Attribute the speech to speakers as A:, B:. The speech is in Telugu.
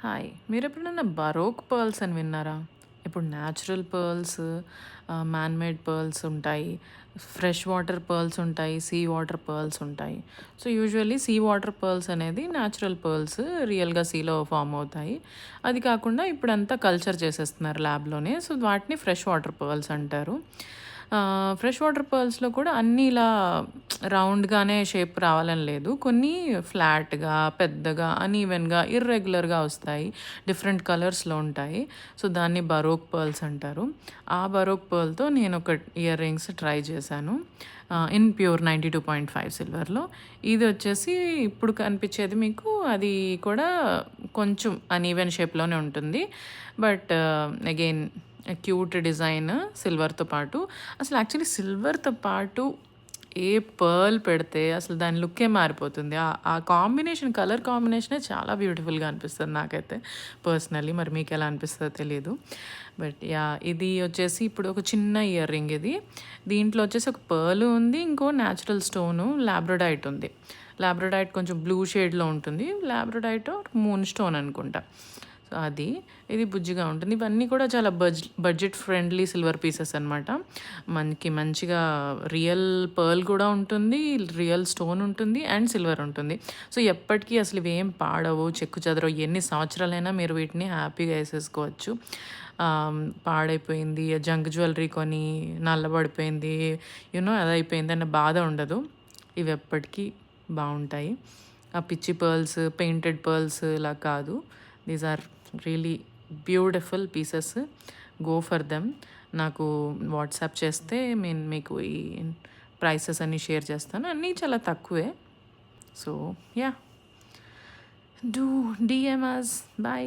A: హాయ్! మీరెప్పుడైనా బరోక్ పర్ల్స్ అని విన్నారా? ఇప్పుడు natural pearls, man made pearls ఉంటాయి. ఫ్రెష్ వాటర్ పర్ల్స్ ఉంటాయి. సీ వాటర్ పర్ల్స్ ఉంటాయి. So, usually sea water pearls అనేది న్యాచురల్ పర్ల్స్ రియల్‌గా సీలో ఫార్మ్ అవుతాయి. అది కాకుండా ఇప్పుడంతా కల్చర్ చేసేస్తున్నారు ల్యాబ్‌లోనే. సో, వాటిని ఫ్రెష్ వాటర్ పర్ల్స్ అంటారు. ఫ్రెష్ వాటర్ పర్ల్స్‌లో కూడా అన్నీ ఇలా రౌండ్‌గానే షేప్ రావాలని లేదు. కొన్ని ఫ్లాట్‌గా, పెద్దగా, అన్‌ఈవెన్‌గా, ఇర్రెగ్యులర్‌గా వస్తాయి. డిఫరెంట్ కలర్స్‌లో ఉంటాయి. సో, దాన్ని బరోక్ పర్ల్స్ అంటారు. ఆ బరోక్ పర్ల్‌తో నేనొక ఇయర్ రింగ్స్ ట్రై చేశాను. In pure 92.5 సిల్వర్‌లో. ఇదొచ్చేసి ఇప్పుడు కనిపిచ్చేది మీకు అది కూడా కొంచెం అన్‌ఈవెన్ షేప్‌లోనే ఉంటుంది. బట్ అగైన్ క్యూట్ డిజైన్ సిల్వర్‌తో పాటు. అసలు యాక్చువల్లీ సిల్వర్‌తో పాటు ఏ పర్ల్ పెడితే అసలు దాని లుక్కే మారిపోతుంది. ఆ కాంబినేషన్ కలర్ కాంబినేషనే చాలా బ్యూటిఫుల్‌గా అనిపిస్తది నాకైతే పర్సనల్లీ. మరి మీకెలా అనిపిస్తదో తెలీదు. But yeah! ఇది వచ్చేసి ఇప్పుడు ఒక చిన్న ఇయర్ రింగ్ ఇది. దీంట్లో వచ్చేసి ఒక పర్ల్ ఉంది. ఇంకో న్యాచురల్ స్టోను లాబ్రడైట్ ఉంది. లాబ్రడైట్ కొంచెం బ్లూ షేడ్‌లో ఉంటుంది. లాబ్రడైట్ ఆర్ మూన్ స్టోన్ అనుకుంటా. సో, అది. ఇది బుజ్జిగా ఉంటుంది. ఇవన్నీ కూడా చాలా బడ్జెట్ ఫ్రెండ్లీ సిల్వర్ పీసెస్ అనమాట. మనకి మంచిగా రియల్ పర్ల్ కూడా ఉంటుంది. రియల్ స్టోన్ ఉంటుంది. అండ్ సిల్వర్ ఉంటుంది. సో, ఎప్పటికీ అసలు ఇవేం పాడవు, చెక్కు చెదరవు. ఎన్ని సంవత్సరాలైనా మీరు వీటిని హ్యాపీగా ఏసేసుకోవచ్చు. పాడైపోయింది, జంక్ జ్యువెలరీ కొని నల్లబడిపోయింది, అదయిపోయింది అన్న బాధ ఉండదు. ఇవి ఎప్పటికీ బావుంటాయి. ఆ పిచ్చి పర్ల్స్, పెయింటెడ్ పర్ల్స్ ఇలా కాదు. These are really beautiful pieces. Go for them. నాకు వాట్సాప్ చేస్తే నేను మీకు ఈ ప్రైసెస్ అన్నీ షేర్ చేస్తాను. అన్నీ చాలా తక్కువే. So, yeah! Do DM us. By.